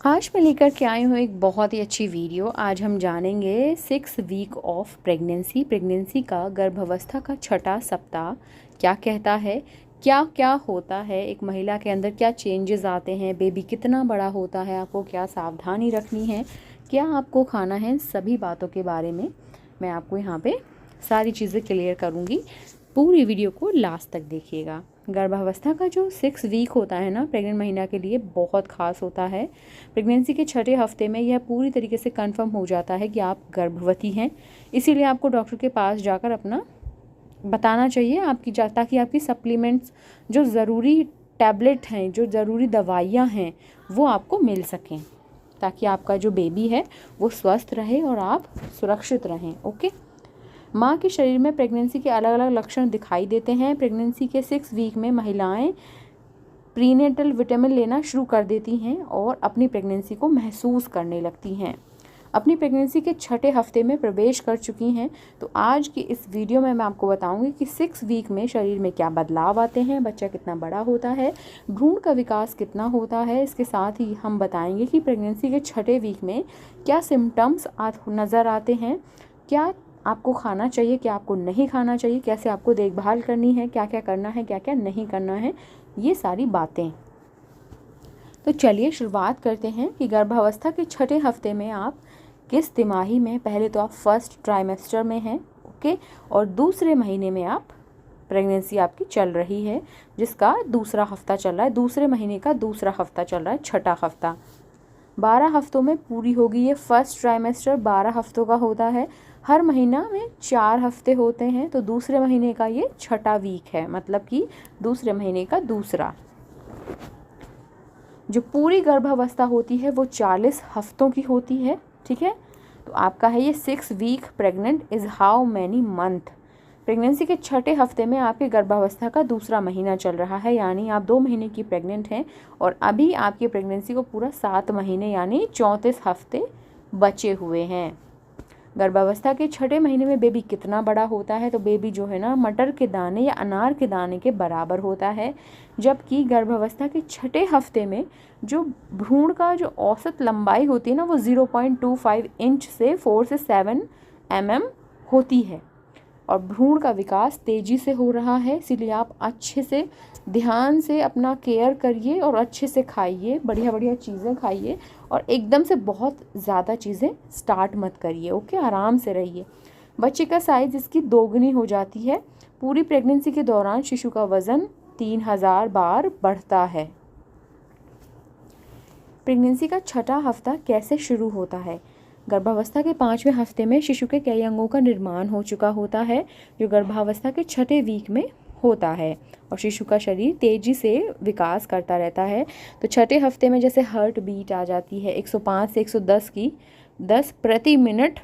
आज मैं लेकर के आई हूँ एक बहुत ही अच्छी वीडियो। आज हम जानेंगे 6 वीक ऑफ प्रेगनेंसी का गर्भावस्था का छठा सप्ताह क्या कहता है, क्या क्या होता है एक महिला के अंदर, क्या चेंजेस आते हैं, बेबी कितना बड़ा होता है, आपको क्या सावधानी रखनी है, क्या आपको खाना है, सभी बातों के बारे में मैं आपको यहाँ पे सारी चीज़ें क्लियर करूँगी। पूरी वीडियो को लास्ट तक देखिएगा। गर्भावस्था का जो 6 वीक होता है ना, प्रेग्नेंट महिला के लिए बहुत ख़ास होता है। प्रेगनेंसी के छठे हफ्ते में यह पूरी तरीके से कंफर्म हो जाता है कि आप गर्भवती हैं। इसीलिए आपको डॉक्टर के पास जाकर अपना बताना चाहिए ताकि आपकी सप्लीमेंट्स, जो ज़रूरी टैबलेट हैं, जो ज़रूरी दवाइयाँ हैं, वो आपको मिल सकें, ताकि आपका जो बेबी है वो स्वस्थ रहे और आप सुरक्षित रहें। ओके। माँ के शरीर में प्रेगनेंसी के अलग अलग लक्षण दिखाई देते हैं। प्रेगनेंसी के 6 वीक में महिलाएं प्रीनेटल विटामिन लेना शुरू कर देती हैं और अपनी प्रेगनेंसी को महसूस करने लगती हैं। अपनी प्रेगनेंसी के छठे हफ्ते में प्रवेश कर चुकी हैं। तो आज की इस वीडियो में मैं आपको बताऊंगी कि 6 वीक में शरीर में क्या बदलाव आते हैं, बच्चा कितना बड़ा होता है, भ्रूण का विकास कितना होता है। इसके साथ ही हम बताएंगे कि प्रेगनेंसी के छठे वीक में क्या सिम्टम्स नज़र आते हैं, क्या आपको खाना चाहिए, क्या आपको नहीं खाना चाहिए, कैसे आपको देखभाल करनी है, क्या क्या करना है, क्या क्या नहीं करना है, ये सारी बातें। तो चलिए शुरुआत करते हैं कि गर्भावस्था के छठे हफ्ते में आप किस तिमाही में, पहले तो आप फर्स्ट ट्राइमेस्टर में हैं, ओके, और दूसरे महीने में आप प्रेगनेंसी आपकी चल रही है, जिसका दूसरा हफ्ता चल रहा है, दूसरे महीने का दूसरा हफ्ता चल रहा है, छठा हफ्ता 12 हफ्तों में पूरी होगी। ये फर्स्ट ट्राइमेस्टर 12 हफ्तों का होता है। हर महीना में 4 हफ्ते होते हैं, तो दूसरे महीने का ये छठा वीक है, मतलब कि दूसरे महीने का दूसरा। जो पूरी गर्भावस्था होती है वो 40 हफ्तों की होती है, ठीक है। तो आपका है ये 6 week pregnant is how many month. Pregnancy के छठे हफ्ते में आपकी गर्भावस्था का दूसरा महीना चल रहा है, यानी आप 2 महीने की प्रेग्नेंट हैं और अभी आपकी प्रेगनेंसी को पूरा 7 महीने यानी 34 हफ्ते बचे हुए हैं। गर्भावस्था के छठे महीने में बेबी कितना बड़ा होता है, तो बेबी जो है ना मटर के दाने या अनार के दाने के बराबर होता है। जबकि गर्भावस्था के छठे हफ्ते में जो भ्रूण का जो औसत लंबाई होती है ना, वो 0.25 इंच से 4 से 7 mm होती है और भ्रूण का विकास तेज़ी से हो रहा है। इसीलिए आप अच्छे से ध्यान से अपना केयर करिए और अच्छे से खाइए, बढ़िया बढ़िया चीज़ें खाइए और एकदम से बहुत ज़्यादा चीज़ें स्टार्ट मत करिए, ओके। आराम से रहिए। बच्चे का साइज़ इसकी दोगुनी हो जाती है। पूरी प्रेगनेंसी के दौरान शिशु का वज़न 3000 बार बढ़ता है। प्रेगनेंसी का छठा हफ्ता कैसे शुरू होता है? गर्भावस्था के 5वें हफ्ते में शिशु के कई अंगों का निर्माण हो चुका होता है, जो गर्भावस्था के छठे वीक में होता है, और शिशु का शरीर तेज़ी से विकास करता रहता है। तो छठे हफ्ते में जैसे हार्ट बीट आ जाती है 105 से 110 की 10 प्रति मिनट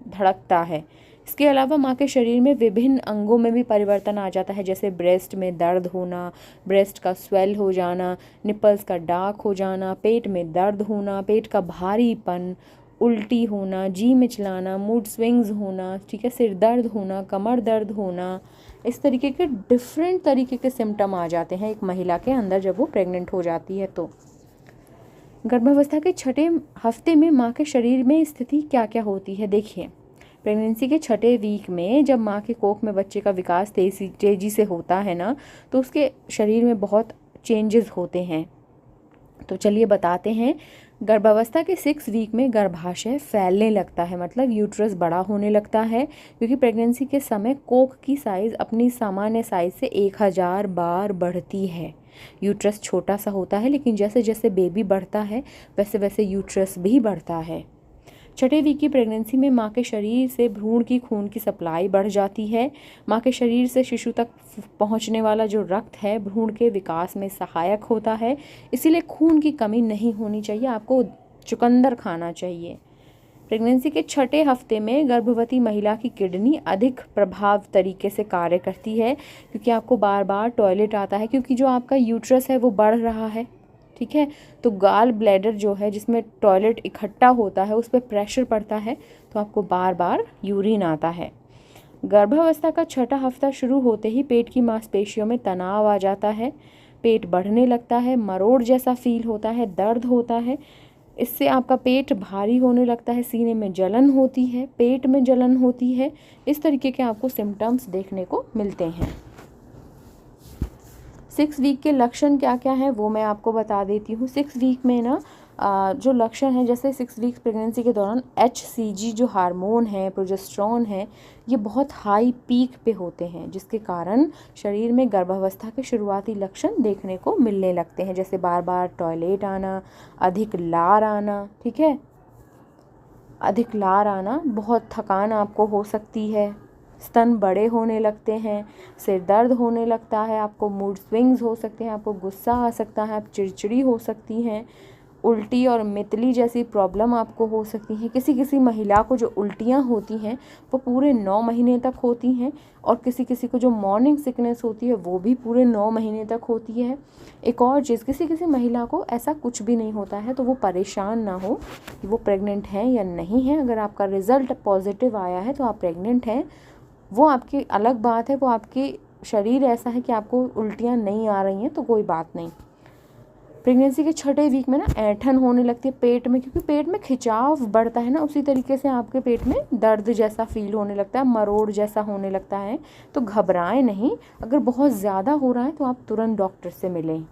धड़कता है। इसके अलावा माँ के शरीर में विभिन्न अंगों में भी परिवर्तन आ जाता है, जैसे ब्रेस्ट में दर्द होना, ब्रेस्ट का स्वेल हो जाना, निपल्स का डार्क हो जाना, पेट में दर्द होना, पेट का भारीपन, उल्टी होना, जी मिचलाना, मूड स्विंग्स होना, ठीक है, सिर दर्द होना, कमर दर्द होना। इस तरीके के डिफरेंट तरीके के सिम्टम आ जाते हैं एक महिला के अंदर जब वो प्रेग्नेंट हो जाती है। तो गर्भावस्था के छठे हफ्ते में माँ के शरीर में स्थिति क्या क्या होती है, देखिए। प्रेगनेंसी के छठे वीक में जब माँ के कोख में बच्चे का विकास तेज़ी से होता है ना, तो उसके शरीर में बहुत चेंजेस होते हैं। तो चलिए बताते हैं। गर्भावस्था के 6 वीक में गर्भाशय फैलने लगता है, मतलब यूट्रस बड़ा होने लगता है, क्योंकि प्रेगनेंसी के समय कोख की साइज़ अपनी सामान्य साइज़ से 1000 बार बढ़ती है। यूट्रस छोटा सा होता है, लेकिन जैसे जैसे बेबी बढ़ता है वैसे वैसे यूट्रस भी बढ़ता है। छठे वीक की प्रेगनेंसी में माँ के शरीर से भ्रूण की खून की सप्लाई बढ़ जाती है। माँ के शरीर से शिशु तक पहुँचने वाला जो रक्त है भ्रूण के विकास में सहायक होता है, इसीलिए खून की कमी नहीं होनी चाहिए। आपको चुकंदर खाना चाहिए। प्रेगनेंसी के छठे हफ्ते में गर्भवती महिला की किडनी अधिक प्रभाव तरीके से कार्य करती है, क्योंकि आपको बार बार टॉयलेट आता है, क्योंकि जो आपका यूट्रस है वो बढ़ रहा है, ठीक है। तो गाल ब्लैडर जो है, जिसमें टॉयलेट इकट्ठा होता है, उस पर प्रेशर पड़ता है, तो आपको बार बार यूरिन आता है। गर्भावस्था का छठा हफ्ता शुरू होते ही पेट की मांसपेशियों में तनाव आ जाता है, पेट बढ़ने लगता है, मरोड़ जैसा फील होता है, दर्द होता है, इससे आपका पेट भारी होने लगता है, सीने में जलन होती है, पेट में जलन होती है। इस तरीके के आपको सिम्टम्स देखने को मिलते हैं। 6 वीक के लक्षण क्या क्या हैं वो मैं आपको बता देती हूँ। 6 वीक में ना जो लक्षण हैं, जैसे 6 वीक्स प्रेगनेंसी के दौरान HCG जो हार्मोन है, प्रोजेस्टेरॉन है, ये बहुत हाई पीक पे होते हैं, जिसके कारण शरीर में गर्भावस्था के शुरुआती लक्षण देखने को मिलने लगते हैं, जैसे बार बार टॉयलेट आना, अधिक लार आना, ठीक है, अधिक लार आना, बहुत थकान आपको हो सकती है, स्तन बड़े होने लगते हैं, सिर दर्द होने लगता है, आपको मूड स्विंग्स हो सकते हैं, आपको गुस्सा आ सकता है, आप चिड़चिड़ी हो सकती हैं, उल्टी और मितली जैसी प्रॉब्लम आपको हो सकती हैं। किसी किसी महिला को जो उल्टियाँ होती हैं वो पूरे 9 महीने तक होती हैं, और किसी किसी को जो मॉर्निंग सिकनेस होती है वो भी पूरे 9 महीने तक होती है। एक और चीज़, किसी किसी महिला को ऐसा कुछ भी नहीं होता है, तो वो परेशान ना हो कि वो प्रेग्नेंट हैं या नहीं है। अगर आपका रिज़ल्ट पॉजिटिव आया है तो आप प्रेग्नेंट हैं, वो आपकी अलग बात है, वो आपके शरीर ऐसा है कि आपको उल्टियाँ नहीं आ रही हैं तो कोई बात नहीं। प्रेगनेंसी के 6ठे वीक में ना ऐंठन होने लगती है पेट में, क्योंकि पेट में खिंचाव बढ़ता है ना, उसी तरीके से आपके पेट में दर्द जैसा फील होने लगता है, मरोड़ जैसा होने लगता है। तो घबराएं नहीं, अगर बहुत ज़्यादा हो रहा है तो आप तुरंत डॉक्टर से मिलें।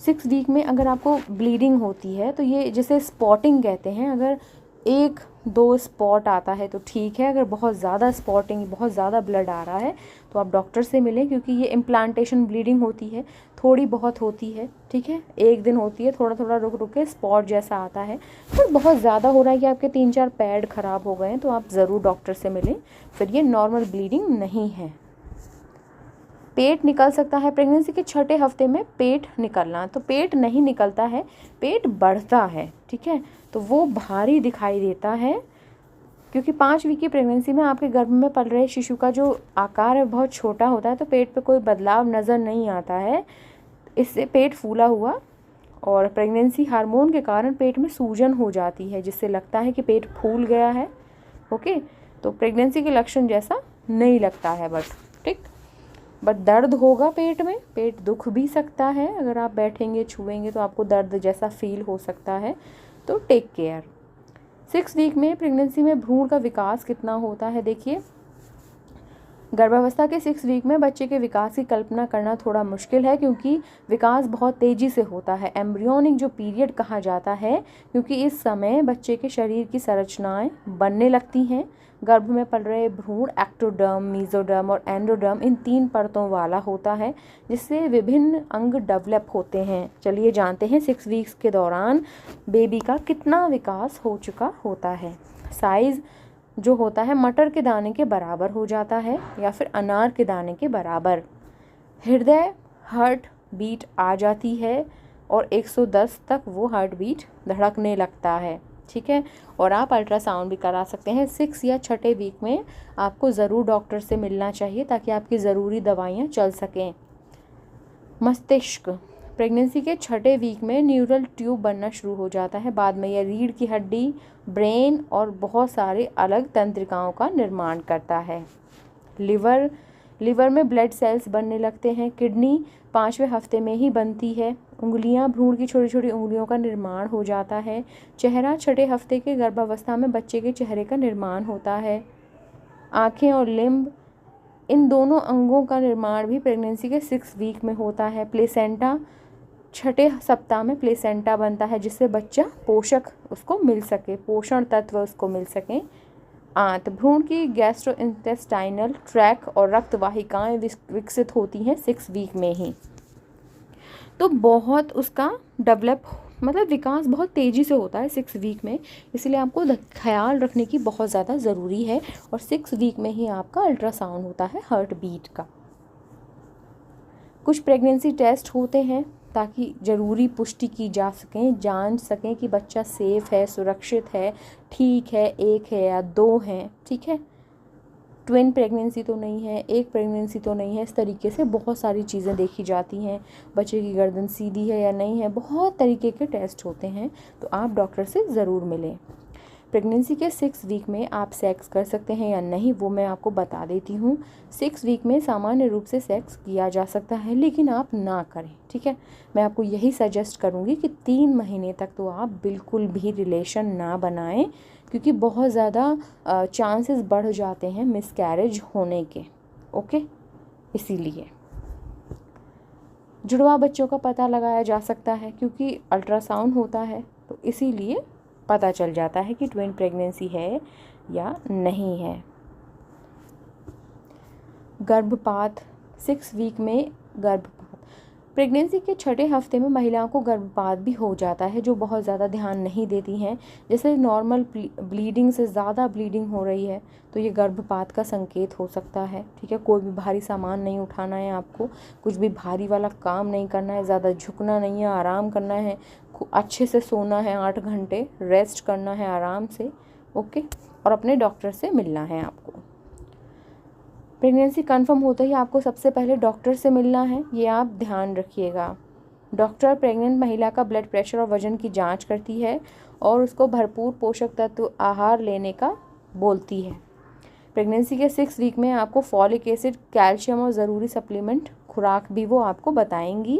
6 वीक में अगर आपको ब्लीडिंग होती है तो ये जिसे स्पॉटिंग कहते हैं, अगर 1-2 स्पॉट आता है तो ठीक है, अगर बहुत ज़्यादा स्पॉटिंग, बहुत ज़्यादा ब्लड आ रहा है तो आप डॉक्टर से मिलें, क्योंकि ये इम्प्लांटेशन ब्लीडिंग होती है, थोड़ी बहुत होती है, ठीक है, 1 दिन होती है, थोड़ा थोड़ा रुक रुक के स्पॉट जैसा आता है। पर बहुत ज़्यादा हो रहा है कि आपके 3-4 पैड ख़राब हो गए हैं तो आप ज़रूर डॉक्टर से मिलें, फिर ये नॉर्मल ब्लीडिंग नहीं है। पेट निकल सकता है प्रेगनेंसी के 6ठे हफ्ते में, पेट निकलना, तो पेट नहीं निकलता है, पेट बढ़ता है, ठीक है, तो वो भारी दिखाई देता है, क्योंकि 5 वीक की प्रेगनेंसी में आपके गर्भ में पल रहे शिशु का जो आकार है बहुत छोटा होता है, तो पेट पे कोई बदलाव नज़र नहीं आता है, इससे पेट फूला हुआ, और प्रेगनेंसी हार्मोन के कारण पेट में सूजन हो जाती है, जिससे लगता है कि पेट फूल गया है। ओके, तो प्रेगनेंसी के लक्षण जैसा नहीं लगता है बट दर्द होगा पेट में, पेट दुख भी सकता है, अगर आप बैठेंगे छुएंगे तो आपको दर्द जैसा फील हो सकता है, तो टेक केयर। 6 वीक में प्रेगनेंसी में भ्रूण का विकास कितना होता है, देखिए गर्भावस्था के 6 वीक में बच्चे के विकास की कल्पना करना थोड़ा मुश्किल है, क्योंकि विकास बहुत तेज़ी से होता है, एम्ब्रियोनिक जो पीरियड कहा जाता है, क्योंकि इस समय बच्चे के शरीर की संरचनाएं बनने लगती हैं। गर्भ में पल रहे भ्रूण एक्टोडर्म, मेसोडर्म और एंडोडर्म, इन 3 परतों वाला होता है, जिससे विभिन्न अंग डेवलप होते हैं। चलिए जानते हैं 6 वीक्स के दौरान बेबी का कितना विकास हो चुका होता है। साइज़ जो होता है मटर के दाने के बराबर हो जाता है, या फिर अनार के दाने के बराबर। हृदय हार्ट बीट आ जाती है, और 110 तक वो हार्ट बीट धड़कने लगता है, ठीक है, और आप अल्ट्रासाउंड भी करा सकते हैं। 6 या 6ठे वीक में आपको ज़रूर डॉक्टर से मिलना चाहिए, ताकि आपकी ज़रूरी दवाइयाँ चल सकें। मस्तिष्क प्रेगनेंसी के 6ठे वीक में न्यूरल ट्यूब बनना शुरू हो जाता है, बाद में यह रीढ़ की हड्डी, ब्रेन और बहुत सारे अलग तंत्रिकाओं का निर्माण करता है। लिवर में ब्लड सेल्स बनने लगते हैं। किडनी 5वें हफ्ते में ही बनती है। उंगलियां, भ्रूण की छोटी छोटी उंगलियों का निर्माण हो जाता है। चेहरा 6ठे हफ्ते के गर्भावस्था में बच्चे के चेहरे का निर्माण होता है। आँखें और लिम्ब, इन दोनों अंगों का निर्माण भी प्रेगनेंसी के 6 वीक में होता है। प्लेसेंटा, 6ठे सप्ताह में प्लेसेंटा बनता है, जिससे बच्चा पोषक उसको मिल सके, पोषण तत्व उसको मिल सकें। आंत, भ्रूण की गैस्ट्रोइंटेस्टाइनल ट्रैक और रक्त वाहिकाएं विकसित होती हैं 6 वीक में ही। तो बहुत उसका मतलब विकास बहुत तेज़ी से होता है 6 वीक में, इसलिए आपको ख्याल रखने की बहुत ज़्यादा ज़रूरी है। और 6 वीक में ही आपका अल्ट्रासाउंड होता है हार्ट बीट का। कुछ प्रेगनेंसी टेस्ट होते हैं ताकि ज़रूरी पुष्टि की जा सकें, जान सकें कि बच्चा सेफ़ है, सुरक्षित है, ठीक है, 1 है या 2 हैं, ठीक है, ट्विन प्रेगनेंसी तो नहीं है, एक प्रेगनेंसी तो नहीं है। इस तरीके से बहुत सारी चीज़ें देखी जाती हैं। बच्चे की गर्दन सीधी है या नहीं है, बहुत तरीके के टेस्ट होते हैं, तो आप डॉक्टर से ज़रूर मिलें। प्रेगनेंसी के 6 वीक में आप सेक्स कर सकते हैं या नहीं वो मैं आपको बता देती हूँ। 6 वीक में सामान्य रूप से सेक्स किया जा सकता है, लेकिन आप ना करें, ठीक है। मैं आपको यही सजेस्ट करूँगी कि 3 महीने तक तो आप बिल्कुल भी रिलेशन ना बनाएं, क्योंकि बहुत ज़्यादा चांसेस बढ़ जाते हैं मिसकैरेज होने के। ओके, इसीलिए जुड़वा बच्चों का पता लगाया जा सकता है, क्योंकि अल्ट्रासाउंड होता है, तो इसीलिए पता चल जाता है कि ट्विन प्रेगनेंसी है या नहीं है। गर्भपात 6 वीक में गर्भपात प्रेगनेंसी के 6ठे हफ्ते में महिलाओं को गर्भपात भी हो जाता है, जो बहुत ज़्यादा ध्यान नहीं देती हैं। जैसे नॉर्मल ब्लीडिंग से ज़्यादा ब्लीडिंग हो रही है तो ये गर्भपात का संकेत हो सकता है, ठीक है। कोई भी भारी सामान नहीं उठाना है आपको, कुछ भी भारी वाला काम नहीं करना है, ज़्यादा झुकना नहीं है, आराम करना है, अच्छे से सोना है, 8 घंटे रेस्ट करना है आराम से, ओके। और अपने डॉक्टर से मिलना है आपको। प्रेगनेंसी कंफर्म होते ही आपको सबसे पहले डॉक्टर से मिलना है, ये आप ध्यान रखिएगा। डॉक्टर प्रेग्नेंट महिला का ब्लड प्रेशर और वज़न की जांच करती है और उसको भरपूर पोषक तत्व आहार लेने का बोलती है। प्रेगनेंसी के 6 वीक में आपको फॉलिक एसिड, कैल्शियम और ज़रूरी सप्लीमेंट खुराक भी वो आपको बताएंगी।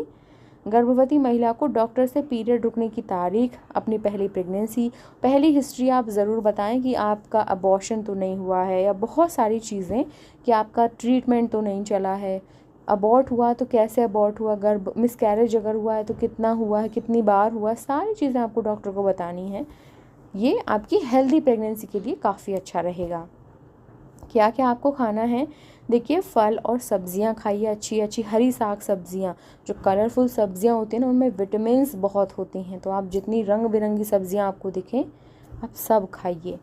गर्भवती महिला को डॉक्टर से पीरियड रुकने की तारीख, अपनी पहली प्रेगनेंसी, पहली हिस्ट्री आप ज़रूर बताएं कि आपका अबॉर्शन तो नहीं हुआ है, या बहुत सारी चीज़ें कि आपका ट्रीटमेंट तो नहीं चला है, अबॉर्ट हुआ तो कैसे अबॉर्ट हुआ, गर्भ मिसकैरेज अगर हुआ है तो कितना हुआ है, कितनी बार हुआ, सारी चीज़ें आपको डॉक्टर को बतानी है। ये आपकी हेल्दी प्रेगनेंसी के लिए काफ़ी अच्छा रहेगा। क्या क्या आपको खाना है, देखिए फल और सब्जियां खाइए, अच्छी अच्छी हरी साग सब्जियां, जो कलरफुल सब्जियां होती हैं ना उनमें विटामिन्स बहुत होते हैं, तो आप जितनी रंग बिरंगी सब्जियां आपको दिखें आप सब खाइए।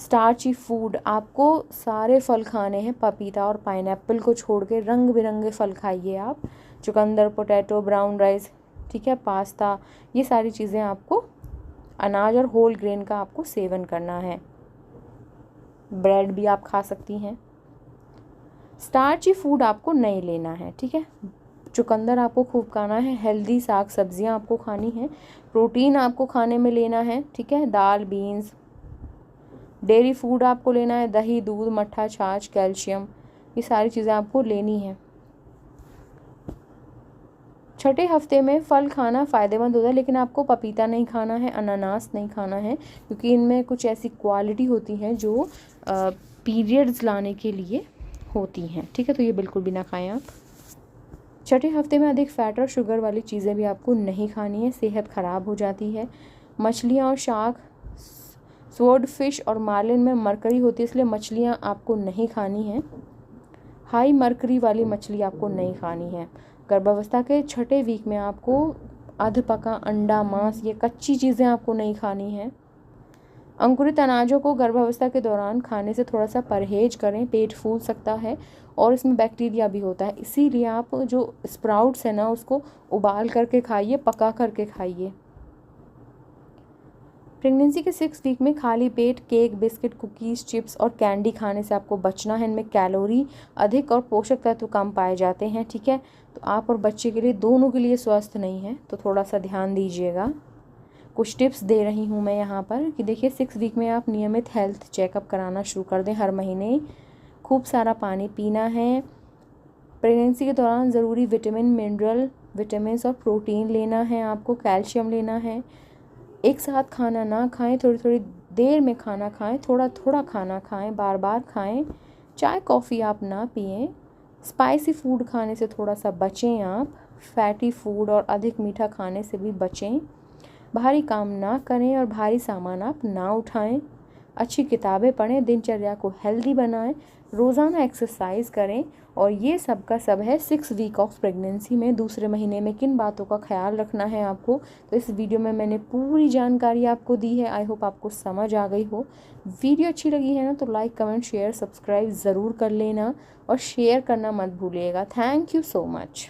स्टार्ची फूड, आपको सारे फल खाने हैं, पपीता और पाइनएप्पल को छोड़ के रंग बिरंगे फल खाइए आप, चुकंदर, पोटैटो, ब्राउन राइस, ठीक है, पास्ता, ये सारी चीज़ें आपको, अनाज और होल ग्रेन का आपको सेवन करना है। ब्रेड भी आप खा सकती हैं। स्टार्ची फूड आपको नहीं लेना है, ठीक है। चुकंदर आपको खूब खाना है, हेल्दी साग सब्जियां आपको खानी है, प्रोटीन आपको खाने में लेना है, ठीक है, दाल, बीन्स। डेयरी फूड आपको लेना है, दही, दूध, मट्ठा, छाछ, कैल्शियम, ये सारी चीज़ें आपको लेनी है। 6ठे हफ्ते में फल खाना फ़ायदेमंद होता है, लेकिन आपको पपीता नहीं खाना है, अनानास नहीं खाना है, क्योंकि इनमें कुछ ऐसी क्वालिटी होती हैं जो पीरियड्स लाने के लिए होती हैं, ठीक है, तो ये बिल्कुल भी ना खाएं आप। 6ठे हफ्ते में अधिक फैट और शुगर वाली चीज़ें भी आपको नहीं खानी है, सेहत ख़राब हो जाती है। मछलियाँ और शाक, स्वॉर्ड फिश और मार्लिन में मरकरी होती है, इसलिए मछलियाँ आपको नहीं खानी है। हाई मरकरी वाली मछली आपको नहीं खानी है। गर्भावस्था के 6ठे वीक में आपको अध पका अंडा, मांस, ये कच्ची चीज़ें आपको नहीं खानी है। अंकुरित अनाजों को गर्भावस्था के दौरान खाने से थोड़ा सा परहेज करें, पेट फूल सकता है और इसमें बैक्टीरिया भी होता है, इसीलिए आप जो स्प्राउट्स है ना उसको उबाल करके खाइए, पका करके खाइए। प्रेगनेंसी के 6 वीक में खाली पेट केक, बिस्किट, कुकीज़, चिप्स और कैंडी खाने से आपको बचना है, इनमें कैलोरी अधिक और पोषक तत्व कम पाए जाते हैं, ठीक है। तो आप और बच्चे के लिए दोनों के लिए स्वस्थ नहीं है, तो थोड़ा सा ध्यान दीजिएगा। कुछ टिप्स दे रही हूँ मैं यहाँ पर कि देखिए 6 वीक में आप नियमित हेल्थ चेकअप कराना शुरू कर दें हर महीने। खूब सारा पानी पीना है। प्रेगनेंसी के दौरान ज़रूरी विटामिन्स और प्रोटीन लेना है आपको, कैल्शियम लेना है। एक साथ खाना ना खाएं, थोड़ी थोड़ी देर में खाना खाएं, थोड़ा थोड़ा खाना खाएं, बार बार खाएं। चाय कॉफ़ी आप ना पिएं। स्पाइसी फूड खाने से थोड़ा सा बचें आप। फैटी फूड और अधिक मीठा खाने से भी बचें। भारी काम ना करें और भारी सामान आप ना उठाएं। अच्छी किताबें पढ़ें, दिनचर्या को हेल्दी बनाएं, रोज़ाना एक्सरसाइज करें। और ये सब का सब है 6 वीक ऑफ प्रेगनेंसी में दूसरे महीने में किन बातों का ख्याल रखना है आपको। तो इस वीडियो में मैंने पूरी जानकारी आपको दी है। आई होप आपको समझ आ गई हो। वीडियो अच्छी लगी है ना तो लाइक, कमेंट, शेयर, सब्सक्राइब ज़रूर कर लेना और शेयर करना मत भूलिएगा। Thank you so much.